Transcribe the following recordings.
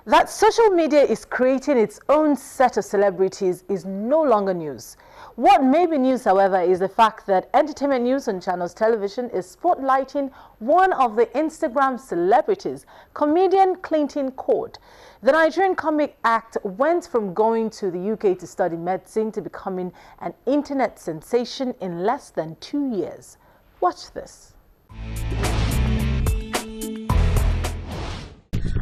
That social media is creating its own set of celebrities is no longer news. What may be news, however, is the fact that Entertainment News on Channels Television is spotlighting one of the Instagram celebrities, comedian Klinton Cod. The Nigerian comic act went from going to the UK to study medicine to becoming an internet sensation in less than 2 years. Watch this.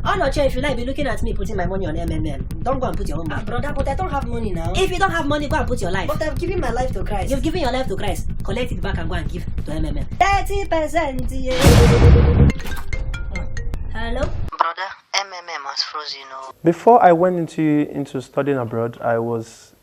Oh no, Chair, if you like be looking at me putting my money on MMM, don't go and put your own money. Brother, but I don't have money now. If you don't have money, go and put your life. But I've given my life to Christ. You've given your life to Christ. Collect it back and go and give to MMM. 30%. Yeah. Hello? Brother, MMM has frozen. Before I went into studying abroad, I was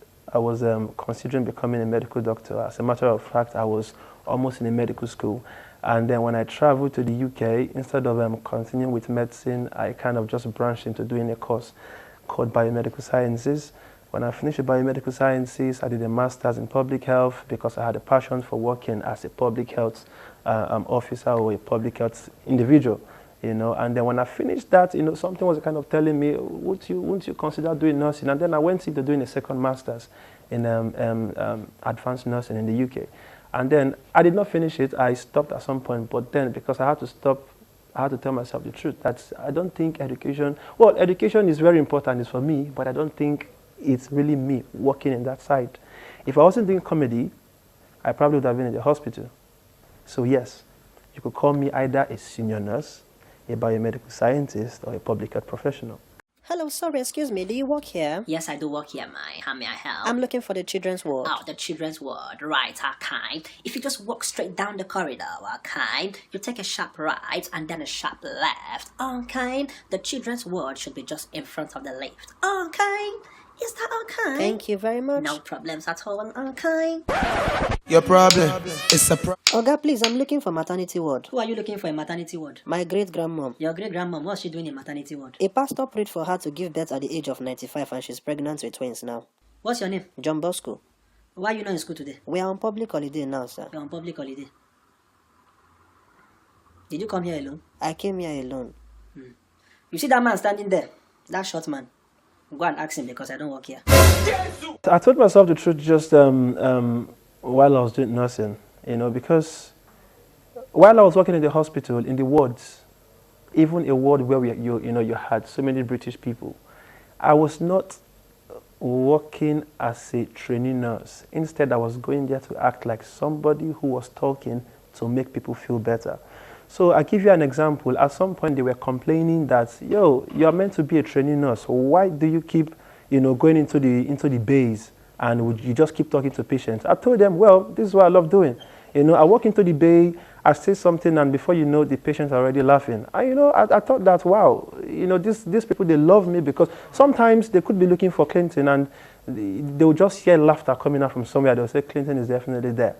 considering becoming a medical doctor. As a matter of fact, I was almost in a medical school. And then when I traveled to the UK, instead of continuing with medicine, I kind of just branched into doing a course called Biomedical Sciences. When I finished with Biomedical Sciences, I did a master's in public health because I had a passion for working as a public health officer or a public health individual. And then when I finished that, something was kind of telling me, wouldn't you consider doing nursing? And then I went into doing a second master's in advanced nursing in the UK. And then I did not finish it. I stopped at some point, but then because I had to stop, I had to tell myself the truth that I don't think education is very important, it's for me, but I don't think it's really me working in that side. If I wasn't doing comedy, I probably would have been in the hospital. So yes, you could call me either a senior nurse, a biomedical scientist, or a public health professional. Hello, sorry, excuse me, do you work here? Yes, I do work here, How may I help? I'm looking for the children's ward. Oh, the children's ward, right, okay. If you just walk straight down the corridor, okay, you take a sharp right and then a sharp left, okay. The children's ward should be just in front of the lift, okay. Is that okay? Thank you very much. No problems at all, okay. Your problem is a problem. Oga, please, I'm looking for maternity ward. Who are you looking for in maternity ward? My great-grandmom. Your great-grandmom, what's she doing in maternity ward? A pastor prayed for her to give birth at the age of 95 and she's pregnant with twins now. What's your name? John Bosco. Why are you not in school today? We are on public holiday now, sir. You're on public holiday. Did you come here alone? I came here alone. You see that man standing there? That short man? Go and ask him because I don't work here. I told myself the truth just while I was doing nursing, because while I was working in the hospital, in the wards, even a ward where you had so many British people, I was not working as a trainee nurse. Instead, I was going there to act like somebody who was talking to make people feel better. So I give you an example. At some point, they were complaining that, you're meant to be a trainee nurse. Why do you keep, going into the bays and you just keep talking to patients? I told them, well, this is what I love doing. I walk into the bay, I say something, and before you know, the patients are already laughing. And, I thought that, wow, these people, they love me because sometimes they could be looking for Klinton and they would just hear laughter coming out from somewhere. They'll say, Klinton is definitely there,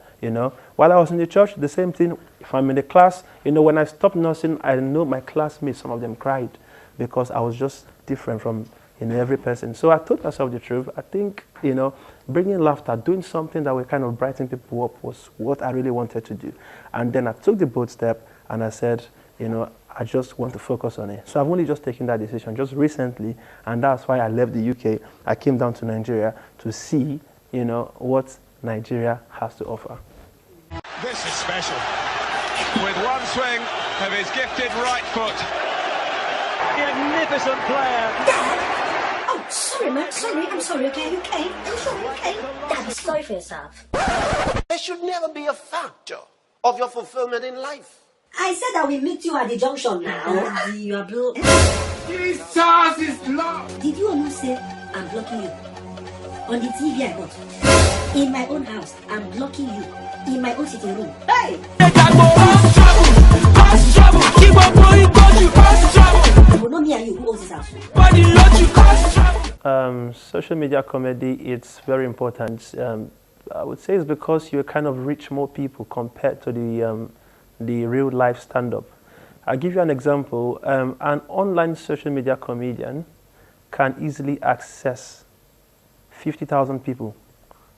While I was in the church, the same thing. If I'm in the class, when I stopped nursing, I know my classmates, some of them cried because I was just different from, every person. So I told myself the truth. I think, bringing laughter, doing something that will kind of brighten people up was what I really wanted to do. And then I took the bold step and I said, I just want to focus on it. So I've only just taken that decision just recently, and that's why I left the UK. I came down to Nigeria to see, what Nigeria has to offer. This is special. With one swing of his gifted right foot. Magnificent player. Oh, sorry, man. Sorry. I'm sorry, okay? I'm sorry, okay? Dad, sorry for yourself. There should never be a factor of your fulfillment in life. I said I will meet you at the junction now. You are blue. Jesus is Lord. Did you almost say I'm blocking you? On the TV I bought. In my own house, I'm blocking you. In my own sitting room. Hey! Not me and you, who owns this house? Social media comedy, it's very important. I would say it's because you kind of reach more people compared to the real life stand-up. I'll give you an example. An online social media comedian can easily access 50,000 people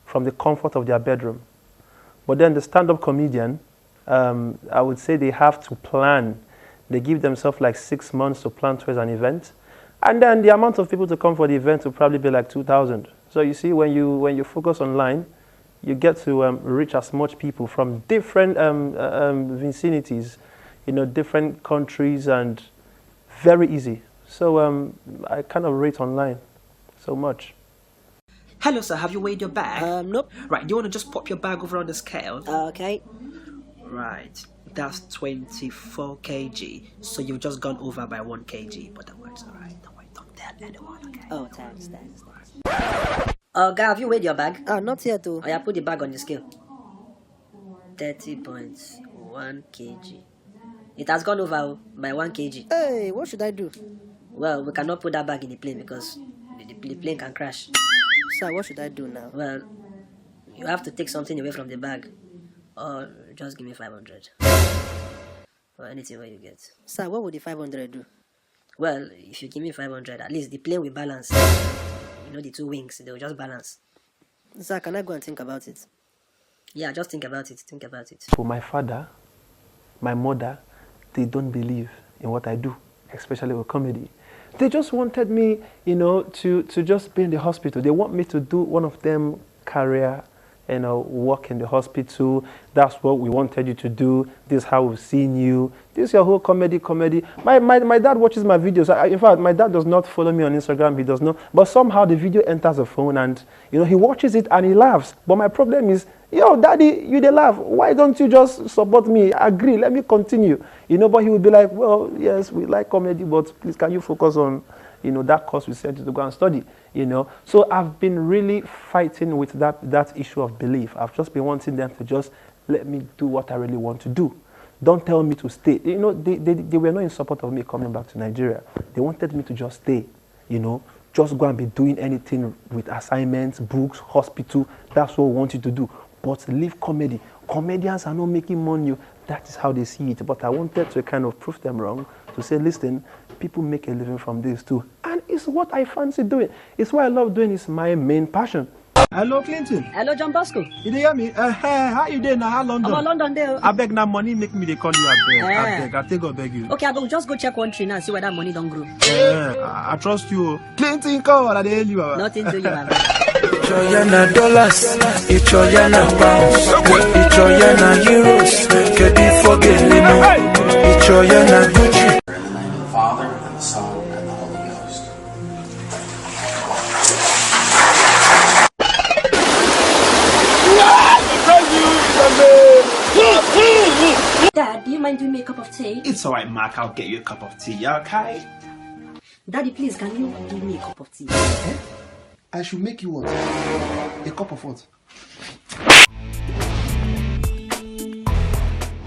from the comfort of their bedroom. But then the stand-up comedian, I would say they have to plan. They give themselves like 6 months to plan towards an event. And then the amount of people to come for the event will probably be like 2,000. So you see, when you focus online, you get to reach as much people from different vicinities, different countries, and very easy. So I kind of rate online so much. Hello, sir. Have you weighed your bag? Nope. Right. Do you want to just pop your bag over on the scale? Okay. Right. That's 24 kg. So you've just gone over by 1 kg. But that works, all right. Don't worry. Don't tell anyone, okay? Oh, thanks. Guy, have you weighed your bag? Not yet, though. Oh, yeah, put the bag on the scale. 30.1 kg. It has gone over by 1 kg. Hey, what should I do? Well, we cannot put that bag in the plane because the plane can crash. Sir, what should I do now? Well, you have to take something away from the bag. Or just give me 500. Or anything where you get. Sir, what would the 500 do? Well, if you give me 500, at least the plane will balance. The 2 wings, they will just balance. Sir, can I go and think about it? Yeah, just think about it. Think about it. For my father, my mother, they don't believe in what I do, especially with comedy. They just wanted me, to just be in the hospital. They want me to do one of them career, work in the hospital. That's what we wanted you to do. This is how we've seen you. This is your whole comedy. My dad watches my videos. In fact, my dad does not follow me on Instagram. He does not. But somehow the video enters the phone and, he watches it and he laughs. But my problem is, daddy, you they laugh. Why don't you just support me? Agree, let me continue. But he would be like, well, yes, we like comedy, but please, can you focus on, that course we sent you to go and study, So I've been really fighting with that issue of belief. I've just been wanting them to just let me do what I really want to do. Don't tell me to stay. They were not in support of me coming back to Nigeria. They wanted me to just stay, just go and be doing anything with assignments, books, hospital. That's what we want you to do. But leave comedy. Comedians are not making money. That is how they see it. But I wanted to kind of prove them wrong, to say, listen, people make a living from this too. And it's what I fancy doing. It's what I love doing. It's my main passion. Hello, Clinton. Hello, John Bosco. You hear me? How you doing now? How London? I'm in London there. I beg now money make me they call you. I take or beg you. Okay, I go just go check one tree now and see where that money don't grow. I trust you. Clinton Cod, I tell you. Nothing to you, man. Choyana dollars, Choyana pounds, Choyana euros, Kedi forget limo, Choyana Gucci. In the name of the Father, and the Son, and the Holy Ghost. Dad, do you mind doing me a cup of tea? It's alright, Mark. I'll get you a cup of tea, okay? Daddy, please, can you give me a cup of tea? I should make you what? A cup of what?